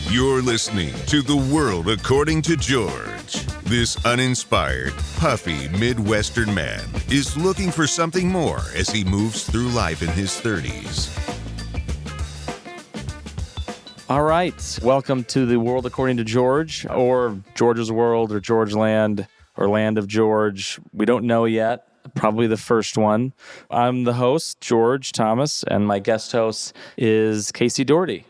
You're listening to The World According to George. This uninspired, puffy Midwestern man is looking for something more as he moves through life in his 30s. All right. Welcome to The World According to George, or George's World, or George Land, or Land of George. We don't know yet. Probably the first one. I'm the host, George Thomas, and my guest host is Casey Doherty.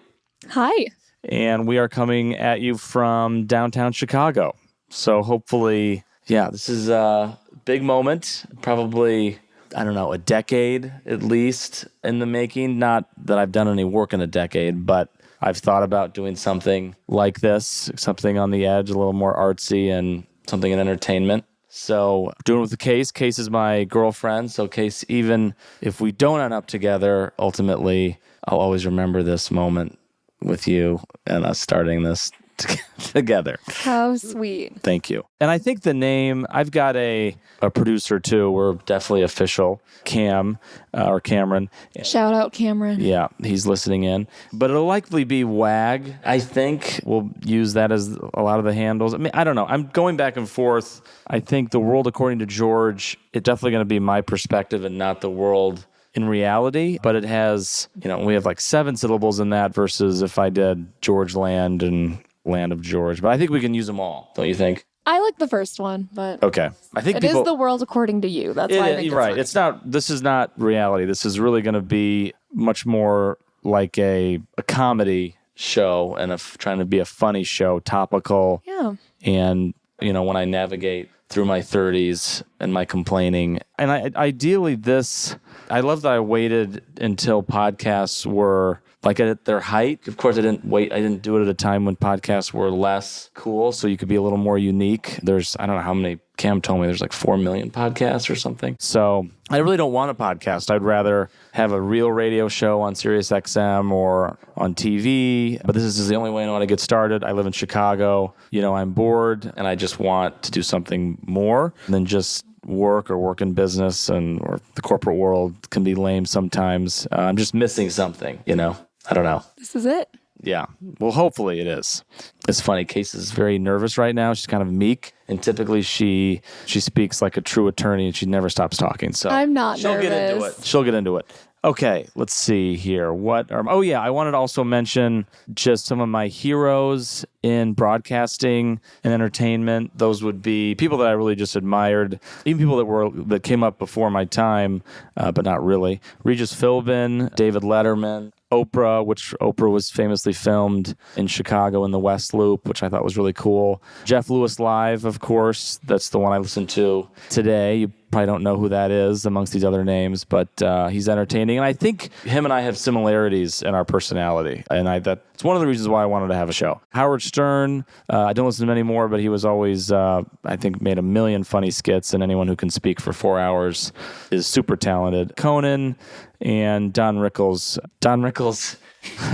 Hi. And we are coming at you from downtown Chicago. So hopefully, this is a big moment. Probably, a decade at least in the making. Not that I've done any work in a decade, but I've thought about doing something like this, something on the edge, a little more artsy and something in entertainment. So doing it with the Case. Case is my girlfriend. So Case, even if we don't end up together, ultimately, I'll always remember this moment with you and us starting this together. How sweet. Thank you. And I think the name, I've got a producer too. We're definitely official, Cam, or Cameron. Shout out Cameron. Yeah, he's listening in. But it'll likely be WAG, I think. We'll use that as a lot of the handles. I mean, I don't know. I'm going back and forth. I think The World According to George, it's definitely going to be my perspective and not the world in reality, but it has, we have like 7 syllables in that versus if I did George Land and Land of George. But I think we can use them all, don't you think? I like the first one, but okay. I think it is the world according to you. That's why I think it's right. funny. It's not. This is not reality. This is really going to be much more like a comedy show and trying to be a funny show, topical. Yeah. And when I navigate through my 30s and my complaining, and ideally I love that I waited until podcasts were like at their height. Of course, I didn't do it at a time when podcasts were less cool, so you could be a little more unique. I don't know how many, Cam told me there's like 4 million podcasts or something. So I really don't want a podcast. I'd rather have a real radio show on Sirius XM or on TV, but this is the only way I know how to get started. I live in Chicago. I'm bored, and I just want to do something more than just work in business, or the corporate world can be lame sometimes. I'm just missing something, I don't know. This is it. Yeah. Well, hopefully it is. It's funny. Case is very nervous right now. She's kind of meek, and typically she speaks like a true attorney, and she never stops talking. So I'm not nervous. She'll get into it. Okay, let's see here. I wanted to also mention just some of my heroes in broadcasting and entertainment. Those would be people that I really just admired, even people that came up before my time, but not really. Regis Philbin, David Letterman, Oprah, which Oprah was famously filmed in Chicago in the West Loop, which I thought was really cool. Jeff Lewis Live, of course. That's the one I listened to today. You probably don't know who that is amongst these other names, but he's entertaining. And I think him and I have similarities in our personality. And that's one of the reasons why I wanted to have a show. Howard Stern, I don't listen to him anymore, but he was always, I think, made a million funny skits, and anyone who can speak for 4 hours is super talented. Conan and Don Rickles.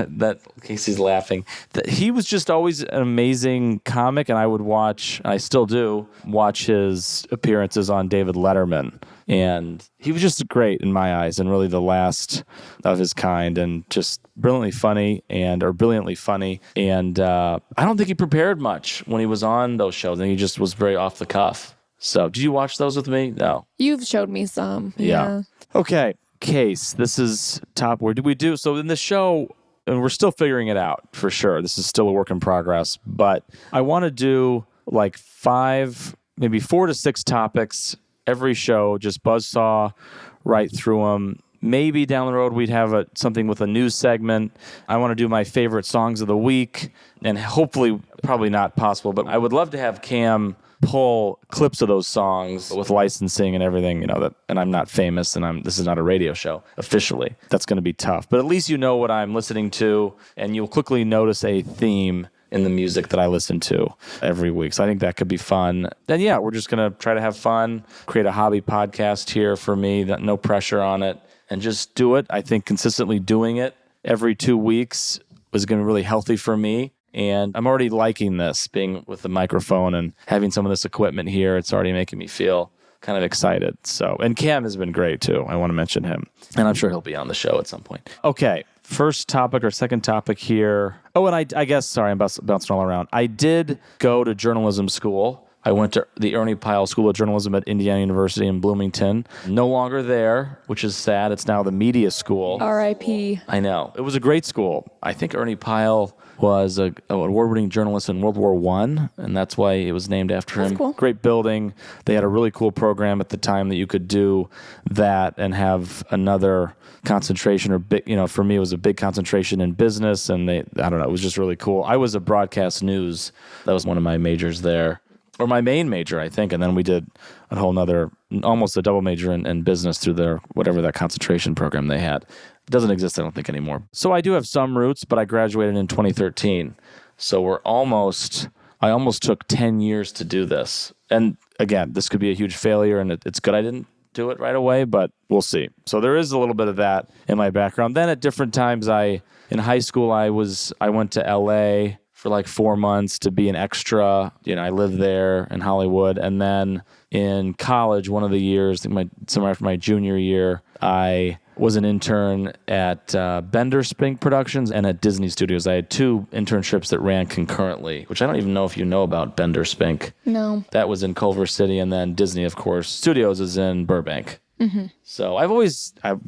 That Casey's laughing. He was just always an amazing comic, and I still do watch his appearances on David Letterman. And he was just great in my eyes, and really the last of his kind, and just brilliantly funny. And I don't think he prepared much when he was on those shows. I think he just was very off the cuff. So, did you watch those with me? No. You've showed me some. Yeah. Okay. Case, this is top. Where did we do? So in the show, and we're still figuring it out for sure. This is still a work in progress, but I want to do like 5, maybe 4 to 6 topics every show, just buzzsaw right through them. Maybe down the road we'd have something with a news segment. I want to do my favorite songs of the week, and hopefully, probably not possible, but I would love to have Cam pull clips of those songs with licensing and everything, and I'm not famous, and this is not a radio show officially. That's going to be tough, but at least you know what I'm listening to, and you'll quickly notice a theme in the music that I listen to every week. So I think that could be fun. Then we're just going to try to have fun, create a hobby podcast here for me, that no pressure on it, and just do it. I think consistently doing it every 2 weeks is going to be really healthy for me. And I'm already liking this, being with the microphone and having some of this equipment here. It's already making me feel kind of excited. So, and Cam has been great too. I want to mention him, and I'm sure he'll be on the show at some point. Okay. first topic or second topic here. Oh, and I guess, sorry, I'm bouncing all around. I did go to journalism school. I went to the Ernie Pyle School of Journalism at Indiana University in Bloomington. No longer there, which is sad. It's now the media school. R.I.P. I know. It was a great school. I think Ernie Pyle was an award-winning journalist in World War I, and that's why it was named after him. That's cool. Great building. They had a really cool program at the time that you could do that and have another concentration, or big, for me, it was a big concentration in business, and I don't know, it was just really cool. I was a broadcast news. That was one of my majors there. Or my main major, I think, and then we did a whole nother, almost a double major in business through their, whatever that concentration program they had. It doesn't exist, I don't think, anymore. So I do have some roots, but I graduated in 2013. So I almost took 10 years to do this. And again, this could be a huge failure, and it's good I didn't do it right away, but we'll see. So there is a little bit of that in my background. Then at different times, in high school, I went to LA for like 4 months to be an extra. I lived there in Hollywood. And then in college, one of the years, somewhere after my junior year, I was an intern at Bender Spink Productions and at Disney Studios. I had 2 internships that ran concurrently, which I don't even know if you know about Bender Spink. No. That was in Culver City, and then Disney, of course, Studios is in Burbank. Mm-hmm. So I've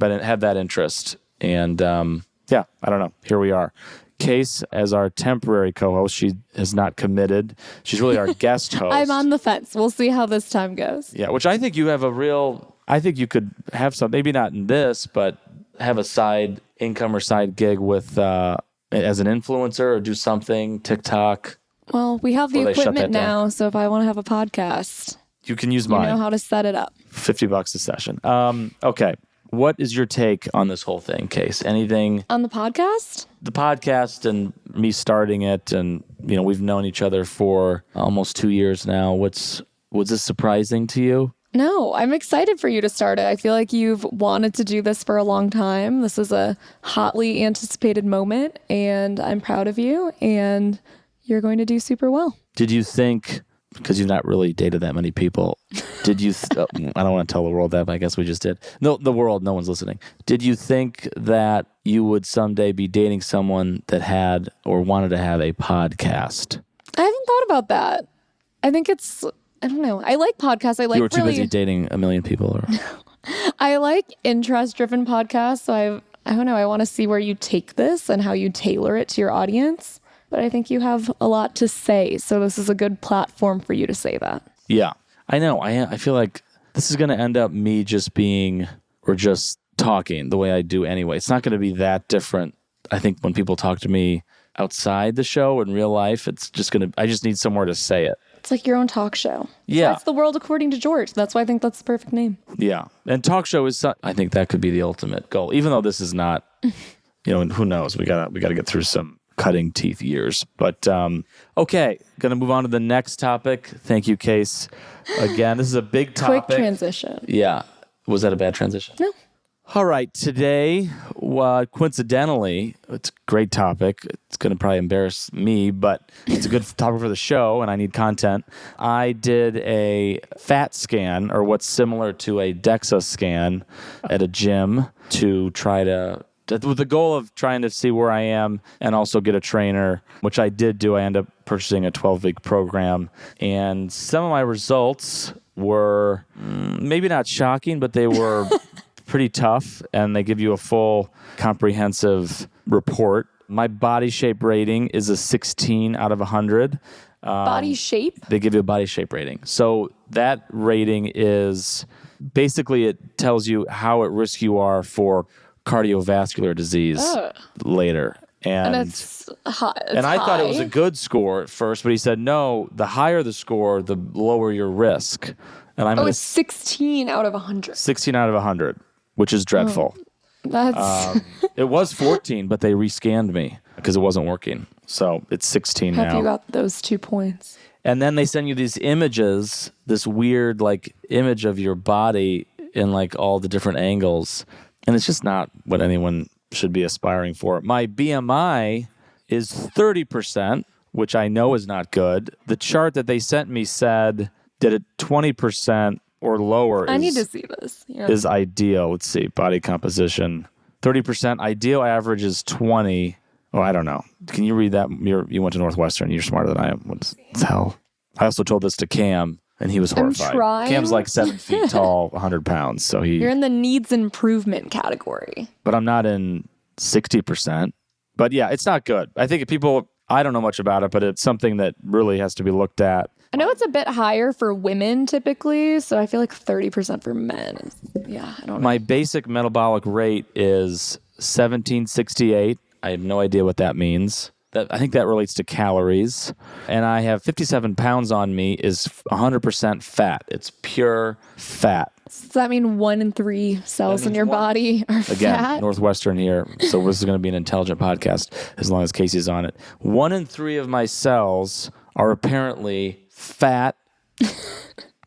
had that interest. And I don't know. Here we are. Case as our temporary co-host. She has not committed. She's really our guest host. I'm on the fence. We'll see how this time goes. Yeah, which I think you have I think you could have some, maybe not in this, but have a side income or side gig with as an influencer or do something, TikTok. Well, we have the equipment now, so if I want to have a podcast, you can use mine. You know how to set it up. $50 a session. Okay. What is your take on this whole thing, Case? Anything on the podcast? The podcast and me starting it, and we've known each other for almost 2 years now. Was this surprising to you? No, I'm excited for you to start it. I feel like you've wanted to do this for a long time. This is a hotly anticipated moment, and I'm proud of you, and you're going to do super well. Did you think, because you've not really dated that many people, did you, I don't want to tell the world that, but I guess we just did. No, the world, no one's listening. Did you think that you would someday be dating someone that had or wanted to have a podcast? I haven't thought about that. I think I don't know. I like podcasts. I like. You were too busy dating a million people, or I like interest-driven podcasts. So I don't know. I want to see where you take this and how you tailor it to your audience. But I think you have a lot to say, so this is a good platform for you to say that. Yeah, I know. I feel like this is going to end up me just talking the way I do anyway. It's not going to be that different. I think when people talk to me outside the show in real life, I just need somewhere to say it. It's like your own talk show. Yeah. That's the world according to George. That's why I think that's the perfect name. Yeah. And talk show I think that could be the ultimate goal, even though this is not, who knows? We gotta get through some cutting teeth years. But, okay. Going to move on to the next topic. Thank you, Case. Again, this is a big topic. Quick transition. Yeah. Was that a bad transition? No. All right. Today, coincidentally, it's a great topic. It's going to probably embarrass me, but it's a good topic for the show, and I need content. I did a fat scan, or what's similar to a DEXA scan, at a gym to try with the goal of trying to see where I am and also get a trainer, which I did do. I ended up purchasing a 12-week program, and some of my results were maybe not shocking, but they were pretty tough, and they give you a full comprehensive report. My body shape rating is a 16 out of 100. Body shape? They give you a body shape rating. So that rating is basically, it tells you how at risk you are for cardiovascular disease later. And it's high. And I thought it was a good score at first, but he said, no, the higher the score, the lower your risk. And it's 16 out of 100. 16 out of 100, which is dreadful. That's it was 14, but they rescanned me because it wasn't working. So it's 16 now. Hope you got those 2 points. And then they send you these images, this weird image of your body in all the different angles. And it's just not what anyone should be aspiring for. My BMI is 30%, which I know is not good. The chart that they sent me said that at 20% or lower I need to see this. Yeah. is ideal. Let's see, body composition, 30%. Ideal average is 20. Oh, I don't know. Can you read that? You went to Northwestern. You're smarter than I am. What the hell? I also told this to Cam, and he was horrified. I'm trying. Cam's like 7 feet tall, 100 pounds. So You're in the needs improvement category. But I'm not in 60%. But yeah, it's not good. I think I don't know much about it, but it's something that really has to be looked at. I know it's a bit higher for women typically, so I feel like 30% for men. I don't know. My basic metabolic rate is 1768. I have no idea what that means. I think that relates to calories. And I have 57 pounds on me is 100% fat. It's pure fat. Does that mean 1 in 3 cells in your body are Again, fat? Northwestern here. So this is going to be an intelligent podcast as long as Casey's on it. 1 in 3 of my cells are apparently fat,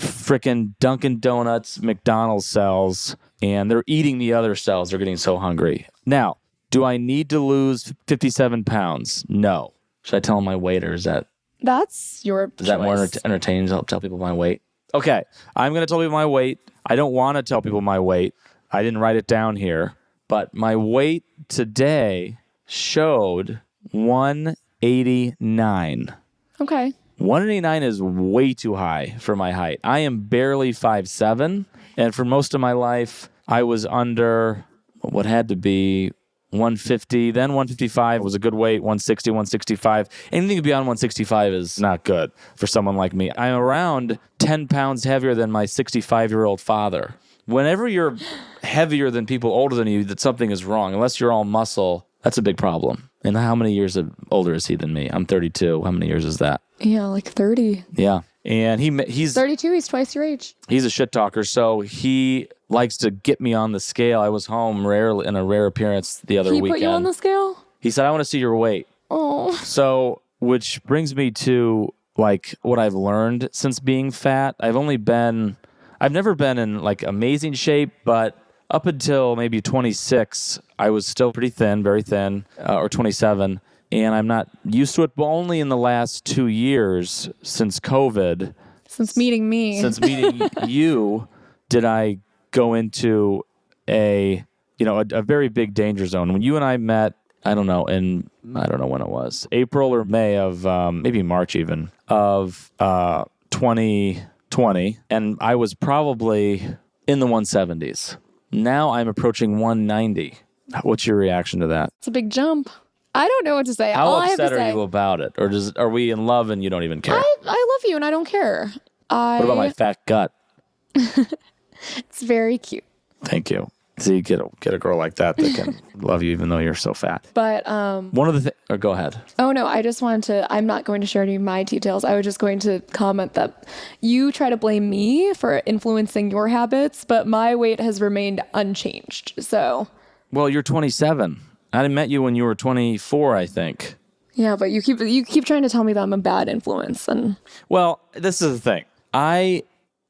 frickin' Dunkin' Donuts, McDonald's cells, and they're eating the other cells. They're getting so hungry. Now, do I need to lose 57 pounds? No. Should I tell them my weight, or is that... That's your choice. Is that more entertaining to tell people my weight? Okay, I'm going to tell people my weight. I don't want to tell people my weight. I didn't write it down here. But my weight today showed 189. Okay. 189 is way too high for my height. I am barely 5'7", and for most of my life, I was under what had to be 150, then 155 was a good weight, 160, 165. Anything beyond 165 is not good for someone like me. I'm around 10 pounds heavier than my 65-year-old father. Whenever you're heavier than people older than you, that something is wrong. Unless you're all muscle, that's a big problem. And how many years older is he than me? I'm 32. How many years is that? Yeah, like 30. Yeah. And he's 32, he's twice your age. He's a shit talker, so he likes to get me on the scale. I was home in a rare appearance the other weekend. He put you on the scale? He said, I want to see your weight. Oh. So, which brings me to like what I've learned since being fat. I've never been in like amazing shape, but up until maybe 26, I was still pretty thin, very thin, or 27. And I'm not used to it, but only in the last 2 years since COVID. Since meeting me. Since meeting you, did I go into a very big danger zone. When you and I met, I don't know when it was, April or May of, maybe March even, of 2020. And I was probably in the 170s. Now I'm approaching 190. What's your reaction to that? It's a big jump. I don't know what to say. How upset are you about it? Or are we in love and you don't even care? I love you and I don't care. What about my fat gut? It's very cute. Thank you. See, get a girl like that can love you even though you're so fat. But one of the things... Go ahead. Oh, no, I just wanted to... I'm not going to share any of my details. I was just going to comment that you try to blame me for influencing your habits, but my weight has remained unchanged, so... Well, you're 27. I met you when you were 24, I think. Yeah, but you keep trying to tell me that I'm a bad influence. Well, this is the thing.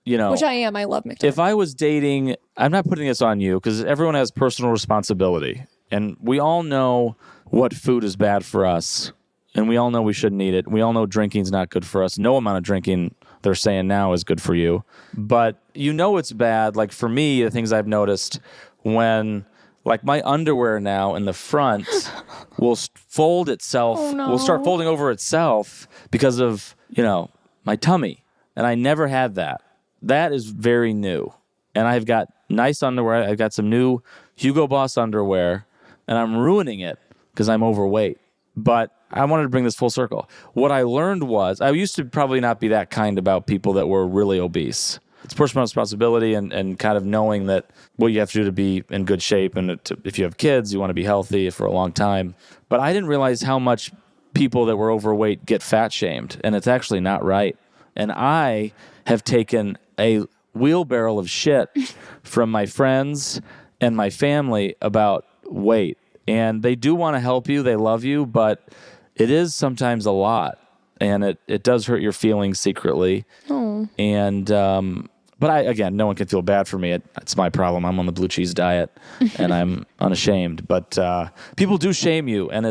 Which I am. I love McDonald's. If I was dating... I'm not putting this on you because everyone has personal responsibility. And we all know what food is bad for us. And we all know we shouldn't eat it. We all know drinking's not good for us. No amount of drinking, they're saying now, is good for you. But it's bad. Like for me, the things I've noticed when... Like my underwear now in the front will fold itself, will start folding over itself because of, my tummy. And I never had that. That is very new. And I've got nice underwear. I've got some new Hugo Boss underwear, and I'm ruining it because I'm overweight. But I wanted to bring this full circle. What I learned was, I used to probably not be that kind about people that were really obese. It's personal responsibility and kind of knowing that what you have to do to be in good shape. And if you have kids, you want to be healthy for a long time. But I didn't realize how much people that were overweight get fat shamed. And it's actually not right. And I have taken a wheelbarrow of shit from my friends and my family about weight. And they do want to help you. They love you. But it is sometimes a lot. And it does hurt your feelings secretly. Oh. And But again, no one can feel bad for me. It's my problem. I'm on the blue cheese diet, and I'm unashamed. But people do shame you, and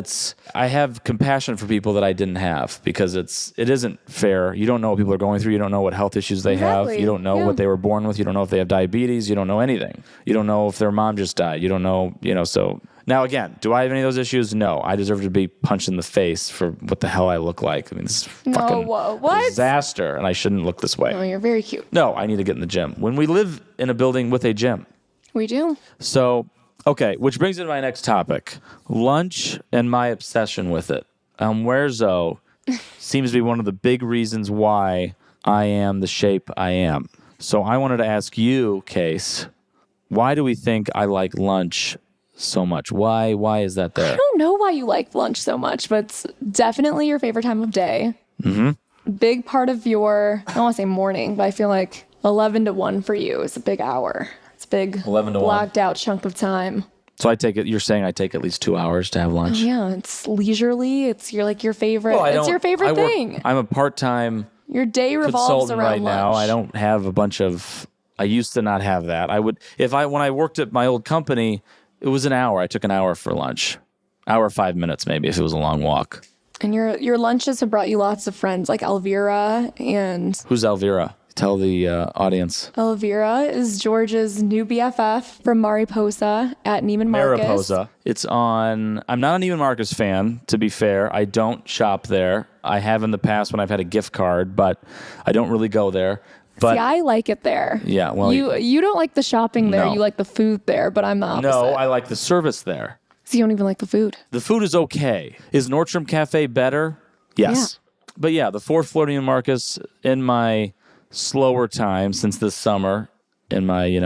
I have compassion for people that I didn't have because it isn't fair. You don't know what people are going through. You don't know what health issues they have. You don't know what they were born with. You don't know if they have diabetes. You don't know anything. You don't know if their mom just died. You don't know, so... Now, again, do I have any of those issues? No. I deserve to be punched in the face for what the hell I look like. I mean, this is fucking disaster, and I shouldn't look this way. Oh, you're very cute. No, I need to get in the gym. When we live in a building with a gym. We do. So, okay, which brings me to my next topic. Lunch and my obsession with it. Werzo seems to be one of the big reasons why I am the shape I am. So I wanted to ask you, Case, why do we think I like lunch so much? Why is that there? I don't know why you like lunch so much, but it's definitely your favorite time of day. Mm-hmm. Big part of your, I don't want to say morning, but I feel like 11 to 1 for you is a big hour. It's a big 11 to blocked 1. out chunk of time. So you're saying I take at least 2 hours to have lunch? Oh, yeah, it's leisurely. It's your favorite. It's your favorite thing. I'm a part-time your day revolves consultant around right now. lunch. I don't have a bunch of, I used to not have that. When I worked at my old company, it was an hour. I took an hour for lunch. Hour, 5 minutes maybe if it was a long walk. And your lunches have brought you lots of friends like Elvira and... Who's Elvira? Tell the audience. Elvira is George's new BFF from Mariposa at Neiman Marcus. Mariposa. It's on... I'm not a Neiman Marcus fan, to be fair. I don't shop there. I have in the past when I've had a gift card, but I don't really go there. But, see, I like it there. Yeah, well... You don't like the shopping there. No. You like the food there, but I'm the opposite. No, I like the service there. So you don't even like the food? The food is okay. Is Nordstrom Cafe better? Yes. Yeah. But yeah, the fourth floor Neiman Marcus in my slower time since this summer, in my,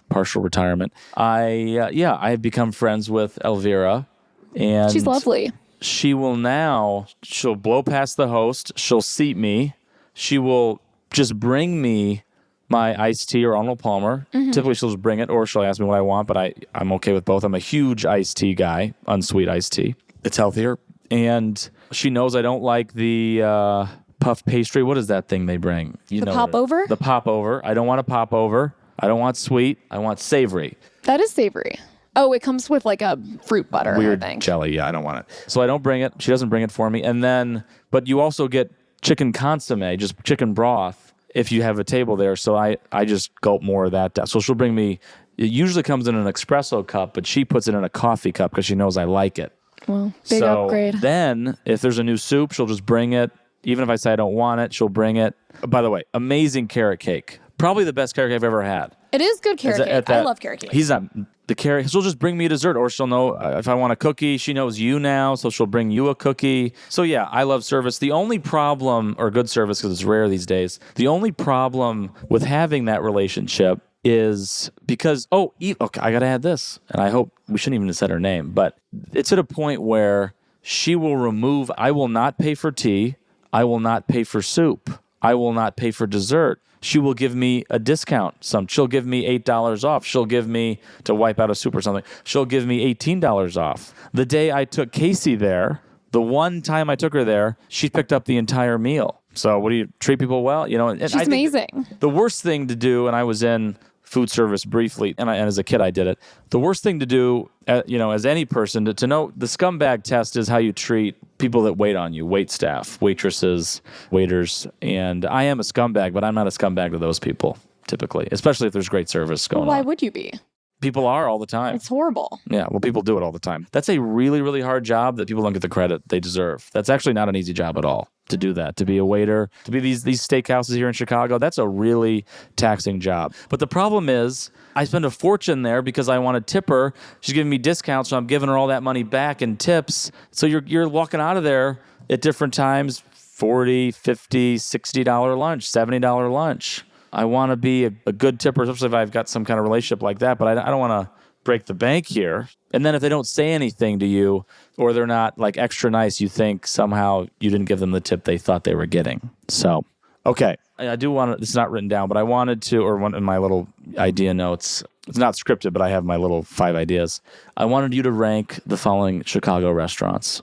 partial retirement, I have become friends with Elvira. And she's lovely. She'll blow past the host. She'll seat me. She will just bring me my iced tea or Arnold Palmer. Mm-hmm. Typically, she'll just bring it, or she'll ask me what I want, but I'm okay with both. I'm a huge iced tea guy, unsweet iced tea. It's healthier. And she knows I don't like the puff pastry. What is that thing they bring? The popover? The popover. I don't want a popover. I don't want sweet. I want savory. That is savory. Oh, it comes with like a fruit butter, weird I think. Jelly. Yeah, I don't want it. So I don't bring it. She doesn't bring it for me. And then, but you also get chicken consomme, just chicken broth, if you have a table there. So I just gulp more of that. So she'll bring me, it usually comes in an espresso cup, but she puts it in a coffee cup because she knows I like it. Well, big upgrade. Then if there's a new soup, she'll just bring it. Even if I say I don't want it, she'll bring it. By the way, amazing carrot cake. Probably the best carrot cake I've ever had. It is good carrot cake. I love carrot cake. He's not the carrot. She'll just bring me a dessert, or she'll know if I want a cookie. She knows you now, so she'll bring you a cookie. So yeah, I love service. The only problem, or good service because it's rare these days, the only problem with having that relationship is because, okay, I got to add this, and I hope we shouldn't even have said her name, but it's at a point where she will remove, I will not pay for tea. I will not pay for soup. I will not pay for dessert. She will give me a discount. She'll give me $8 off. She'll give me, to wipe out a soup or something, she'll give me $18 off. The day I took Casey there, the one time I took her there, she picked up the entire meal. So what do you treat people well? And she's amazing. The worst thing to do, and I was in food service briefly, and as a kid I did it. The worst thing to do, as any person, to know the scumbag test is how you treat people that wait on you, wait staff, waitresses, waiters. And I am a scumbag, but I'm not a scumbag to those people, typically, especially if there's great service going on. Why would you be? People are all the time. It's horrible. Yeah, well, people do it all the time. That's a really, really hard job that people don't get the credit they deserve. That's actually not an easy job at all, to do that, to be a waiter, to be these steakhouses here in Chicago. That's a really taxing job. But the problem is I spend a fortune there because I want to tip her. She's giving me discounts, so I'm giving her all that money back in tips. So you're walking out of there at different times, $40, $50, $60 lunch, $70 lunch. I want to be a good tipper, especially if I've got some kind of relationship like that, but I don't want to break the bank here. And then if they don't say anything to you, or they're not like extra nice, you think somehow you didn't give them the tip they thought they were getting. So, okay. I do want to, it's not written down, but I wanted to, or one in my little idea notes, it's not scripted, but I have my little 5 ideas. I wanted you to rank the following Chicago restaurants.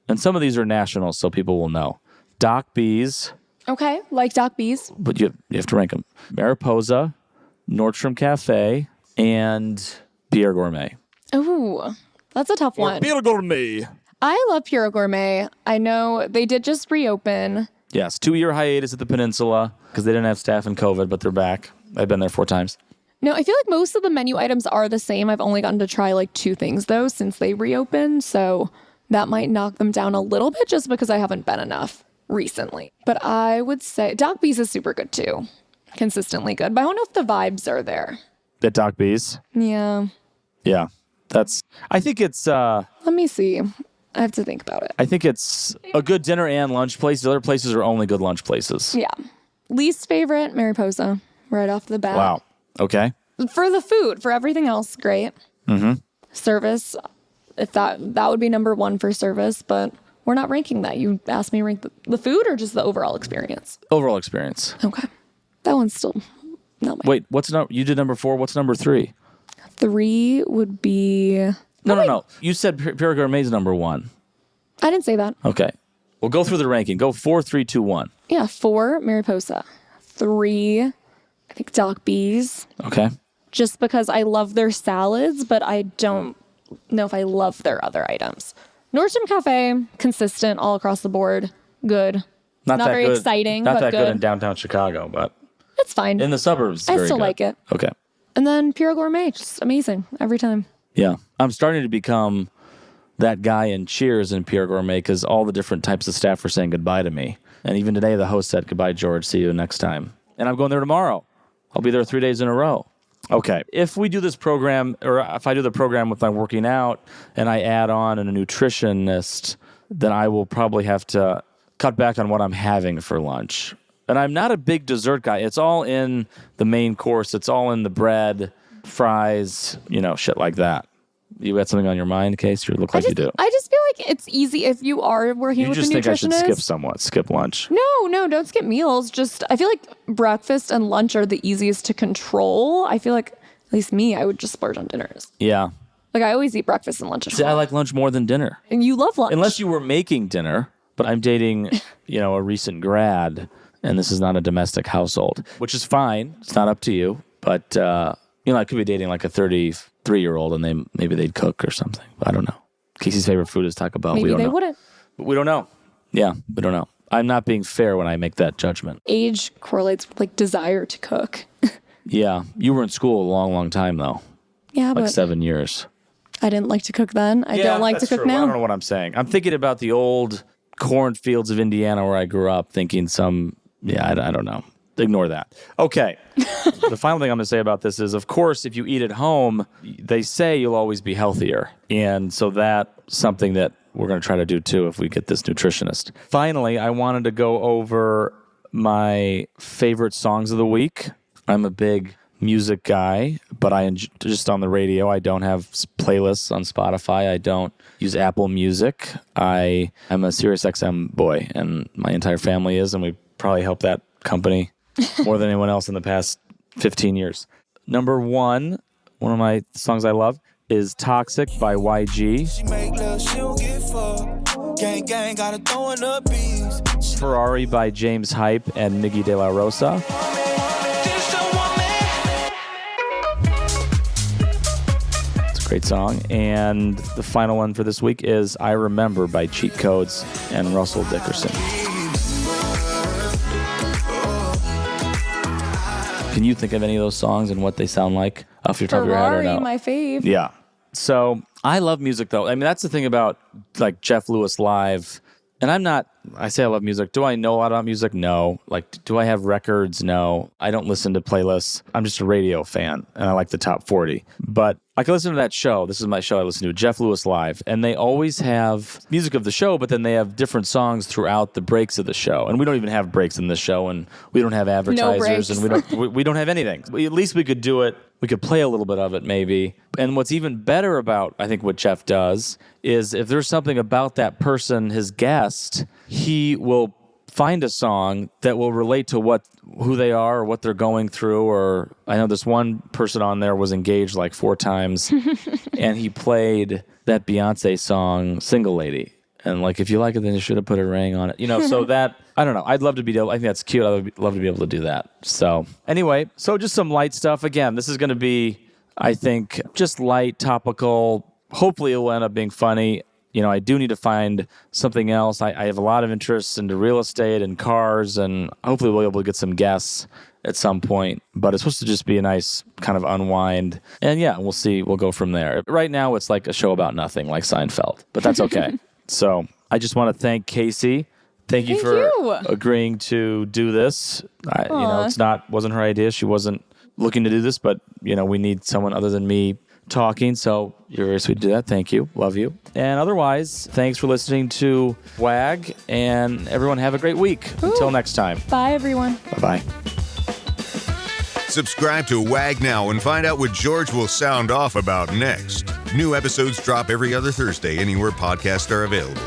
And some of these are national, so people will know. Doc B's. Okay, like Doc B's. But you have to rank them. Mariposa, Nordstrom Cafe, and Pierre Gourmet. Ooh, that's a tough one. Pierre Gourmet. I love Pure Gourmet. I know they did just reopen. Yes, 2-year hiatus at the Peninsula because they didn't have staff in COVID, but they're back. I've been there 4 times. No, I feel like most of the menu items are the same. I've only gotten to try like 2 things though since they reopened, so that might knock them down a little bit just because I haven't been enough recently. But I would say Doc B's is super good too. Consistently good, but I don't know if the vibes are there. At Doc B's? Yeah. Yeah. I think it's Let me see. I have to think about it. I think it's a good dinner and lunch place. The other places are only good lunch places. Yeah. Least favorite, Mariposa, right off the bat. Wow. Okay. For the food, for everything else, great. Mm-hmm. Service, if that would be number 1 for service, but we're not ranking that. You asked me to rank the food or just the overall experience? Overall experience. Okay. That one's still not my... Wait, you did number 4. What's number 3? 3 would be... No. You said Pierre Gourmet's number 1. I didn't say that. Okay. Well, go through the ranking. Go 4, 3, 2, 1. Yeah, 4, Mariposa. 3, I think Doc B's. Okay. Just because I love their salads, but I don't know if I love their other items. Nordstrom Cafe, consistent all across the board. Good. Not that very good. exciting, Not but that good. good in downtown Chicago, but It's fine. in the suburbs, it's I very still good. like it. Okay. And then Pure Gourmet, just amazing every time. Yeah. I'm starting to become that guy in Cheers in Pierre Gourmet because all the different types of staff were saying goodbye to me. And even today, the host said, "Goodbye, George. See you next time." And I'm going there tomorrow. I'll be there 3 days in a row. Okay. If we do this program, or if I do the program with my working out and I add on a nutritionist, then I will probably have to cut back on what I'm having for lunch. And I'm not a big dessert guy. It's all in the main course. It's all in the bread, fries, shit like that. You got something on your mind, Case? You look like you do. I just feel like it's easy if you are working You with a just think I should nutritionist. skip lunch. No, don't skip meals. Just, I feel like breakfast and lunch are the easiest to control. I feel like, at least me, I would just splurge on dinners. Yeah. Like I always eat breakfast and lunch at See, I home. like lunch more than dinner. And you love lunch. Unless you were making dinner, but I'm dating, a recent grad, and this is not a domestic household, which is fine. It's not up to you. But, I could be dating like a 33-year-old, and maybe they'd cook or something. I don't know. Casey's favorite food is Taco Bell. Maybe we don't they know. wouldn't. We don't know. Yeah, we don't know. I'm not being fair when I make that judgment. Age correlates with like desire to cook. Yeah. You were in school a long, long time, though. Yeah, Like but 7 years. I didn't like to cook then. I don't like to cook now. I don't know what I'm saying. I'm thinking about the old cornfields of Indiana where I grew up, thinking I don't know. Ignore that. Okay. The final thing I'm going to say about this is, of course, if you eat at home, they say you'll always be healthier. And so that's something that we're going to try to do too if we get this nutritionist. Finally, I wanted to go over my favorite songs of the week. I'm a big music guy, but just on the radio. I don't have playlists on Spotify. I don't use Apple Music. I am a SiriusXM boy, and my entire family is, and we probably help that company more than anyone else in the past 15 years. Number 1, one of my songs I love is Toxic by YG. She make love, she don't get fucked. Gang, gotta throw in the beats. Ferrari by James Hype and Miggy De La Rosa. It's a great song. And the final one for this week is I Remember by Cheat Codes and Russell Dickerson. Can you think of any of those songs and what they sound like off your top of your head or no? Ferrari, my fave. Yeah. So I love music, though. I mean, that's the thing about like Jeff Lewis Live. And I say I love music. Do I know a lot about music? No. Like, do I have records? No. I don't listen to playlists. I'm just a radio fan, and I like the top 40. But I can listen to that show. This is my show I listen to, Jeff Lewis Live. And they always have music of the show, but then they have different songs throughout the breaks of the show. And we don't even have breaks in this show, and we don't have advertisers, and we don't have anything. At least we could do it. We could play a little bit of it, maybe. And what's even better about, I think, what Jeff does is if there's something about that person, his guest, he will find a song that will relate to who they are or what they're going through. Or I know this one person on there was engaged like 4 times, and he played that Beyonce song, Single Lady. And like, if you like it, then you should have put a ring on it. So that, I don't know. I'd love to be able, I think that's cute. I'd love to be able to do that. So anyway, so just some light stuff. Again, this is going to be, I think, just light, topical. Hopefully it will end up being funny. I do need to find something else. I have a lot of interests into real estate and cars, and hopefully we'll be able to get some guests at some point. But it's supposed to just be a nice kind of unwind. And yeah, we'll see. We'll go from there. Right now, it's like a show about nothing, like Seinfeld. But that's okay. So I just want to thank Casey. Thank you for agreeing to do this. Wasn't her idea. She wasn't looking to do this, but we need someone other than me talking, so you're very sweet to do that. Thank you. Love you. And otherwise, thanks for listening to WAG, and everyone have a great week. Until next time. Bye, everyone. Bye-bye. Subscribe to WAG now and find out what George will sound off about next. New episodes drop every other Thursday anywhere podcasts are available.